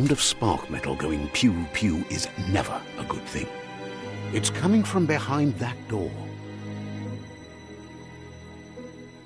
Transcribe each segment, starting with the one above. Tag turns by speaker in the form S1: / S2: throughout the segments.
S1: sound of spark metal going pew-pew is never a good thing. It's coming from behind that door.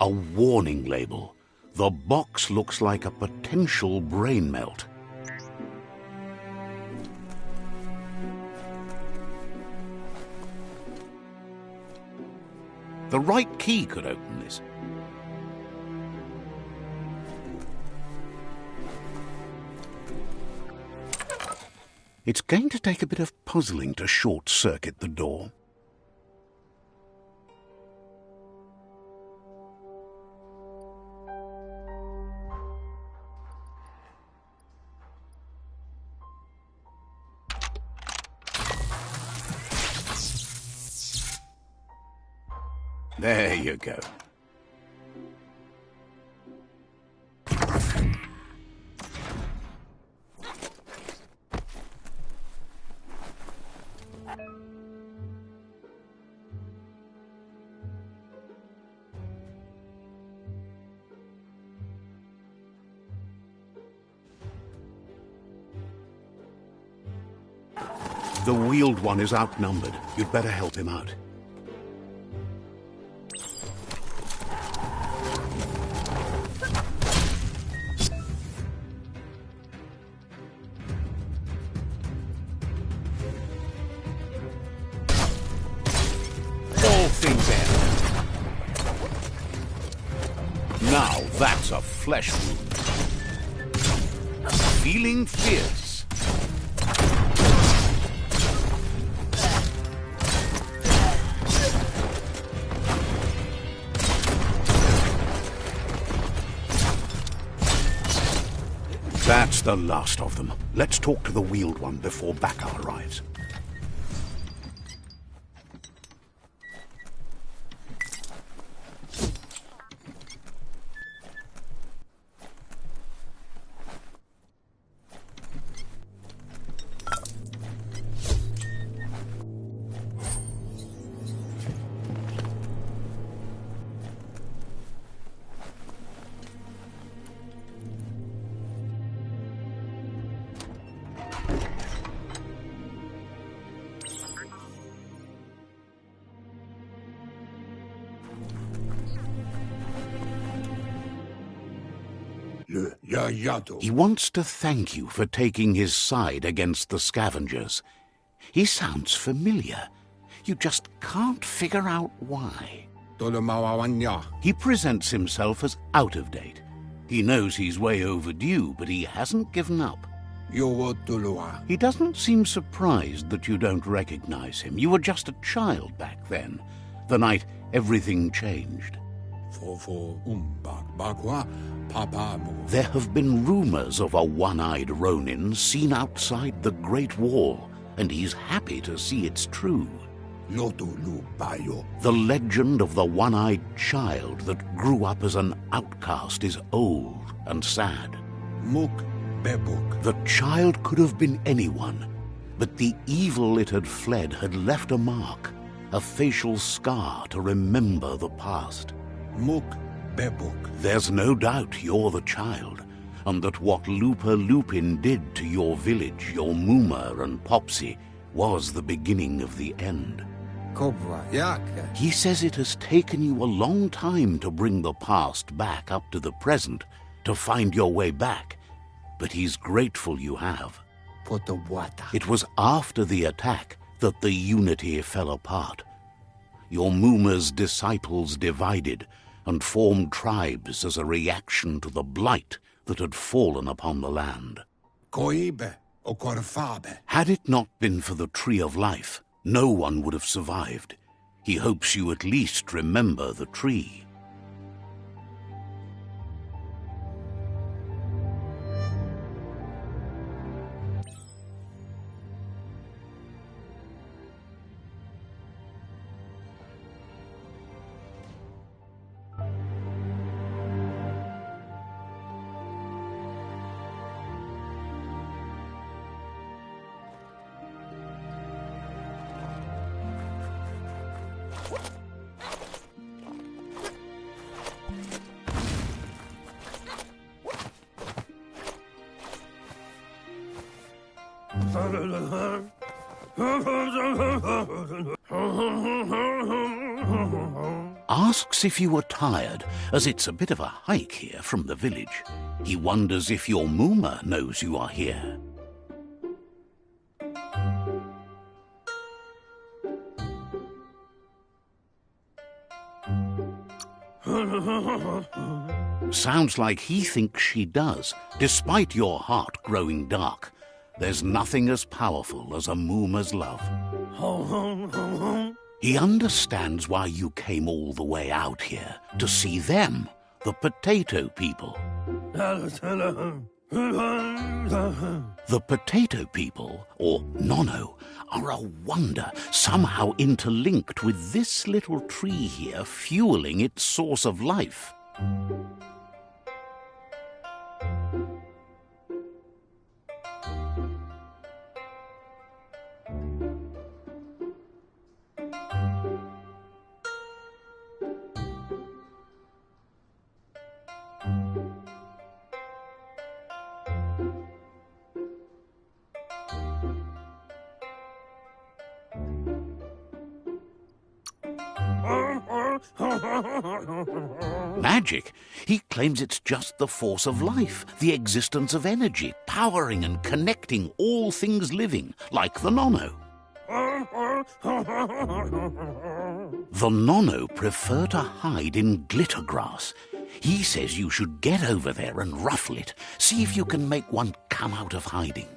S1: A warning label. The box looks like a potential brain melt. The right key could open this. It's going to take a bit of puzzling to short-circuit the door. There you go. The wheeled one is outnumbered. You'd better help him out. All things end. Now that's a flesh wound. Feeling fierce. That's the last of them. Let's talk to the wheeled one before backup arrives. He wants to thank you for taking his side against the scavengers. He sounds familiar. You just can't figure out why. He presents himself as out of date. He knows he's way overdue, but he hasn't given up. He doesn't seem surprised that you don't recognize him. You were just a child back then, the night everything changed. There have been rumors of a one-eyed Ronin seen outside the Great Wall, and he's happy to see it's true. The legend of the one-eyed child that grew up as an outcast is old and sad. The child could have been anyone, but the evil it had fled had left a mark, a facial scar to remember the past. There's no doubt you're the child, and that what Lupa Lupin did to your village, your Muma and Popsy, was the beginning of the end. He says it has taken you a long time to bring the past back up to the present, to find your way back, but he's grateful you have. It was after the attack that the unity fell apart. Your Muma's disciples divided and formed tribes as a reaction to the blight that had fallen upon the land. Had it not been for the Tree of Life, no one would have survived. He hopes you at least remember the tree. Asks if you are tired, as it's a bit of a hike here from the village. He wonders if your Mooma knows you are here. Sounds like he thinks she does, despite your heart growing dark. There's nothing as powerful as a Mooma's love. He understands why you came all the way out here, to see them, the potato people. The potato people, or Nono, are a wonder, somehow interlinked with this little tree here, fueling its source of life. Magic? He claims it's just the force of life, the existence of energy, powering and connecting all things living, like the Nono. The Nono prefer to hide in glitter grass. He says you should get over there and ruffle it. See if you can make one come out of hiding.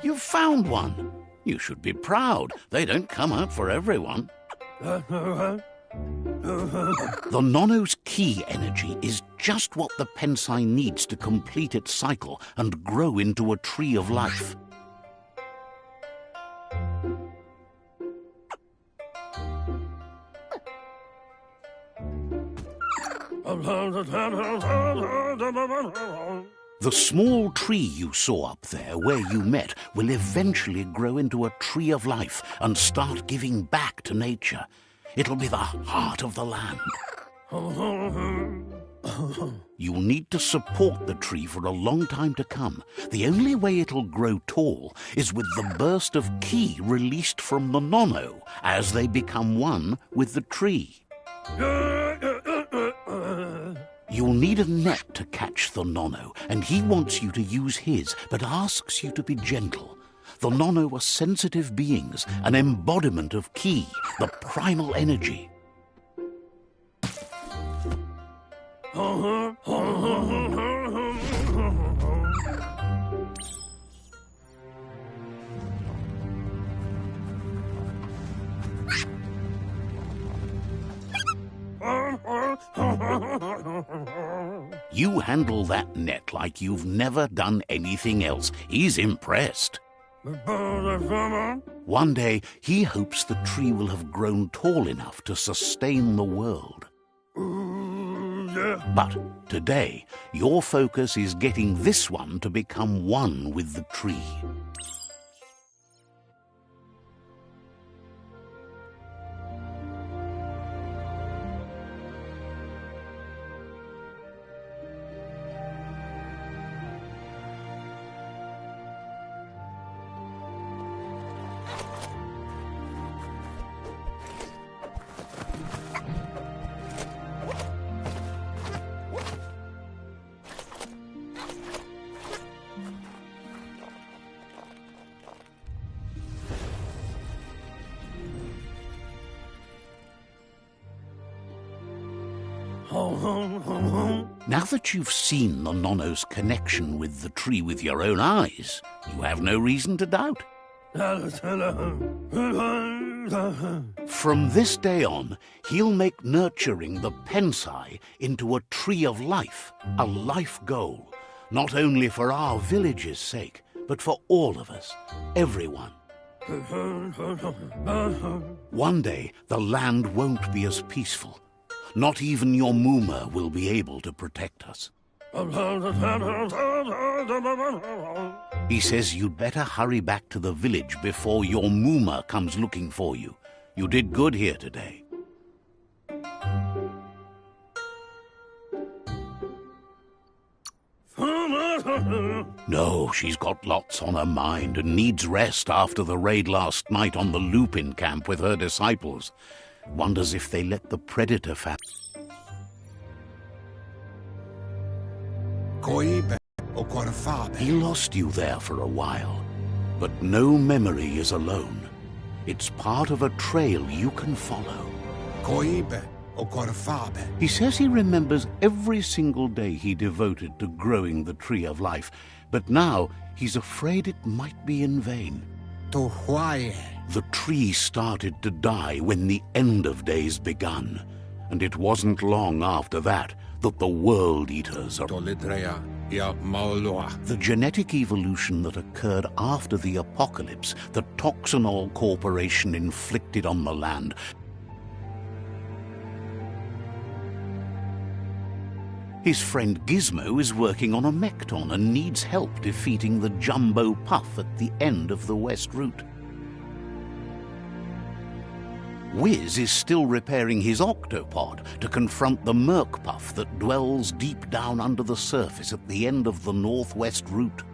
S1: You've found one. You should be proud. They don't come out for everyone. The Nono's key energy is just what the Pensai needs to complete its cycle and grow into a tree of life. The small tree you saw up there where you met will eventually grow into a tree of life and start giving back to nature. It'll be the heart of the land. You'll need to support the tree for a long time to come. The only way it'll grow tall is with the burst of ki released from the Nono as they become one with the tree. You'll need a net to catch the Nono, and he wants you to use his, but asks you to be gentle. The Nono are sensitive beings, an embodiment of ki, the primal energy. You handle that net like you've never done anything else. He's impressed. One day, he hopes the tree will have grown tall enough to sustain the world. But today, your focus is getting this one to become one with the tree. Now that you've seen the Nono's connection with the tree with your own eyes, you have no reason to doubt. From this day on, he'll make nurturing the Pensai into a tree of life, a life goal, not only for our village's sake, but for all of us, everyone. One day, the land won't be as peaceful. Not even your Moomer will be able to protect us. He says you'd better hurry back to the village before your Moomer comes looking for you. You did good here today. No, she's got lots on her mind and needs rest after the raid last night on the Lupin camp with her disciples. Wonders if they let the predator He lost you there for a while, but no memory is alone. It's part of a trail you can follow. He says he remembers every single day he devoted to growing the Tree of Life, but now he's afraid it might be in vain. The tree started to die when the end of days begun, and it wasn't long after that that the World Eaters are... The genetic evolution that occurred after the apocalypse that Toxanol Corporation inflicted on the land. His friend Gizmo is working on a Mekton and needs help defeating the Jumbo Puff at the end of the West Route. Wiz is still repairing his octopod to confront the Merc Puff that dwells deep down under the surface at the end of the Northwest Route.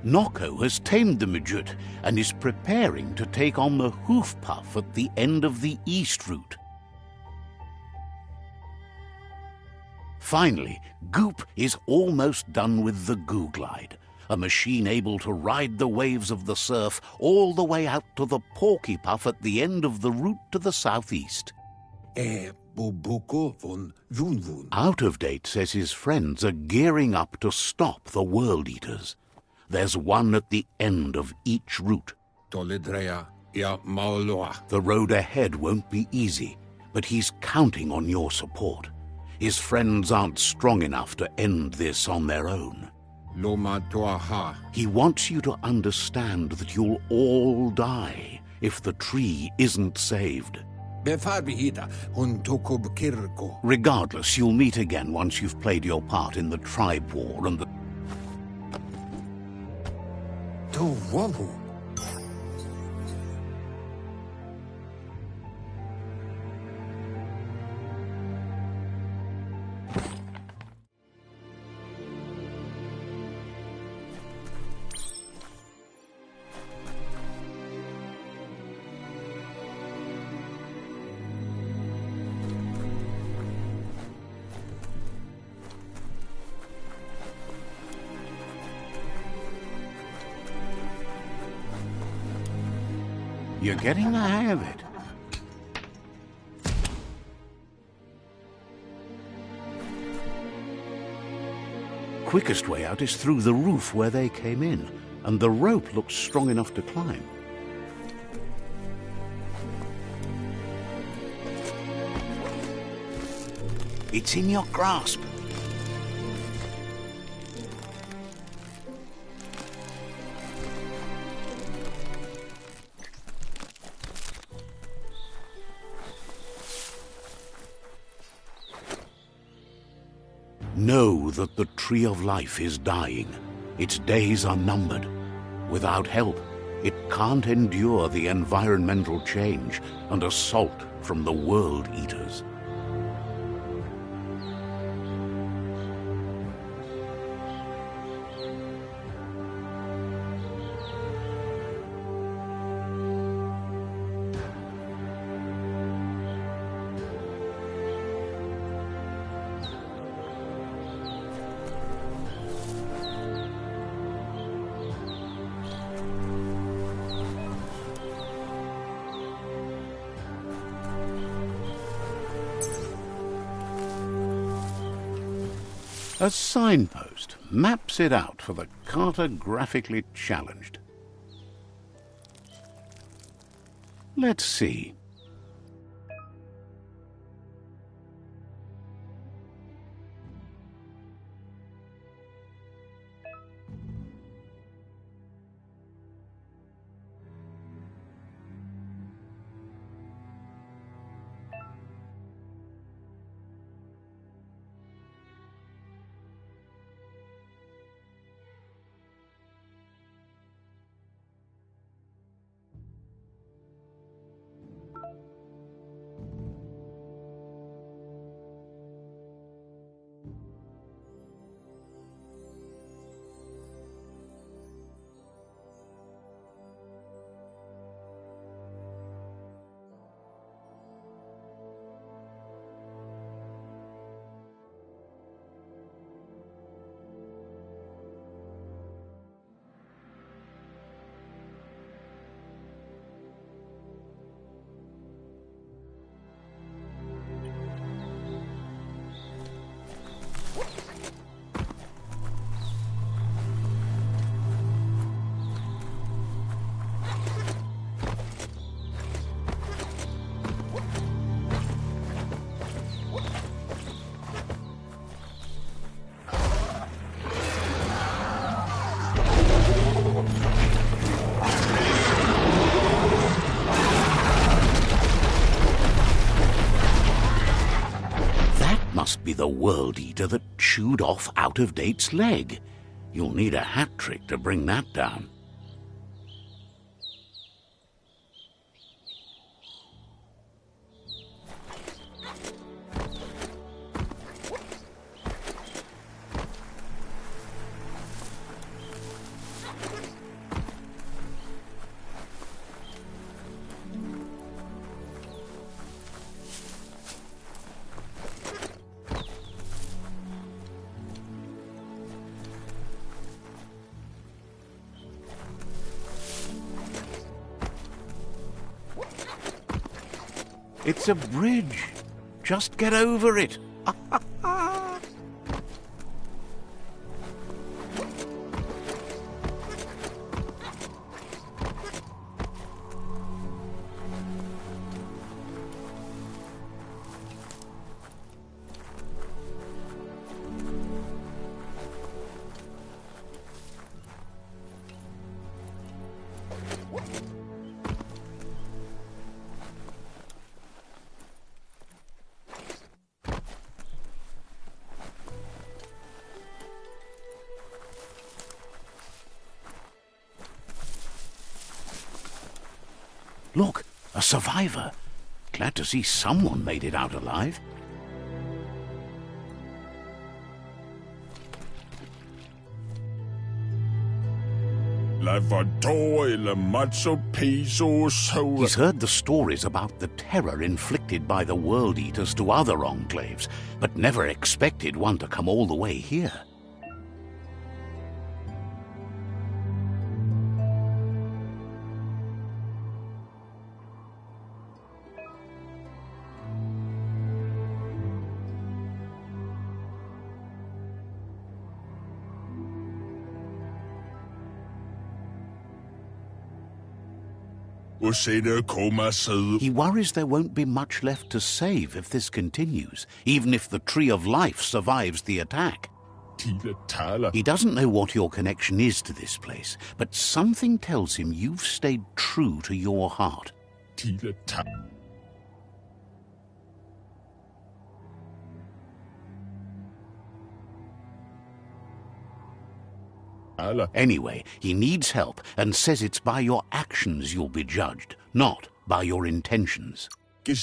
S1: Nocco has tamed the Midget and is preparing to take on the Hoof Puff at the end of the East Route. Finally, Goop is almost done with the Googlide, a machine able to ride the waves of the surf all the way out to the Porky Puff at the end of the route to the southeast. Out of Date says his friends are gearing up to stop the World Eaters. There's one at the end of each route. The road ahead won't be easy, but he's counting on your support. His friends aren't strong enough to end this on their own. He wants you to understand that you'll all die if the tree isn't saved. Regardless, you'll meet again once you've played your part in the tribe war and the... You're getting the hang of it. Quickest way out is through the roof where they came in, and the rope looks strong enough to climb. It's in your grasp. Know that the Tree of Life is dying. Its days are numbered. Without help, it can't endure the environmental change and assault from the World Eaters. A signpost maps it out for the cartographically challenged. Let's see. Must be the World Eater that chewed off Out-of-Date's leg. You'll need a hat trick to bring that down. It's a bridge. Just get over it. Look, a survivor. Glad to see someone made it out alive. He's heard the stories about the terror inflicted by the World Eaters to other enclaves, but never expected one to come all the way here. He worries there won't be much left to save if this continues, even if the Tree of Life survives the attack. He doesn't know what your connection is to this place, but something tells him you've stayed true to your heart. Anyway, he needs help and says it's by your actions you'll be judged, not by your intentions. He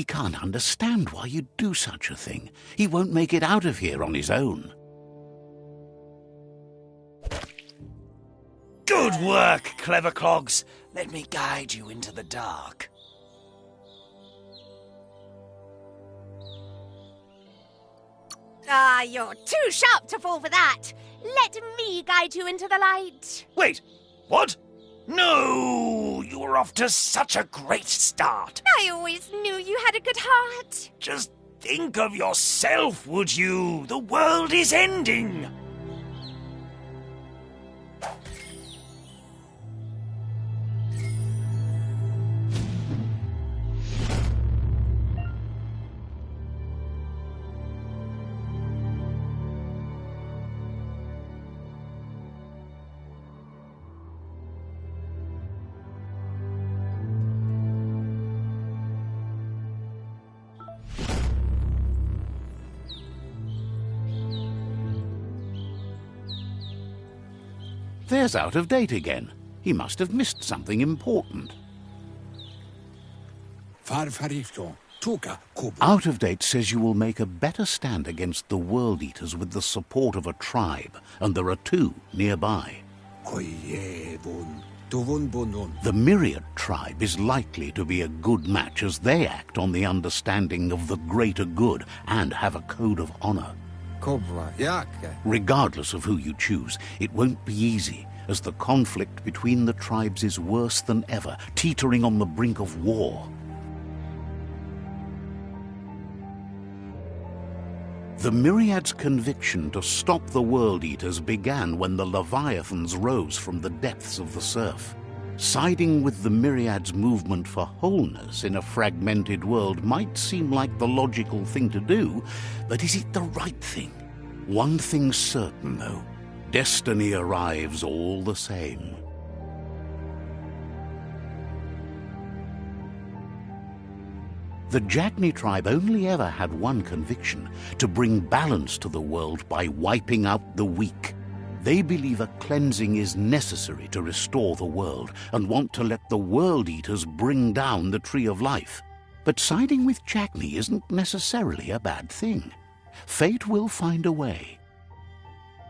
S1: can't understand why you'd do such a thing. He won't make it out of here on his own.
S2: Good work, clever clogs. Let me guide you into the dark.
S3: Ah, you're too sharp to fall for that. Let me guide you into the light.
S2: Wait, what? No, you were off to such a great start.
S3: I always knew you had a good heart.
S2: Just think of yourself, would you? The world is ending.
S1: There's Out-of-Date again. He must have missed something important. Out-of-Date says you will make a better stand against the World Eaters with the support of a tribe, and there are two nearby. The Myriad tribe is likely to be a good match as they act on the understanding of the greater good and have a code of honor. Regardless of who you choose, it won't be easy, as the conflict between the tribes is worse than ever, teetering on the brink of war. The Myriad's conviction to stop the World Eaters began when the Leviathans rose from the depths of the surf. Siding with the Myriad's movement for wholeness in a fragmented world might seem like the logical thing to do, but is it the right thing? One thing's certain, though. Destiny arrives all the same. The Jagni tribe only ever had one conviction: to bring balance to the world by wiping out the weak. They believe a cleansing is necessary to restore the world and want to let the World Eaters bring down the Tree of Life. But siding with Jagni isn't necessarily a bad thing. Fate will find a way.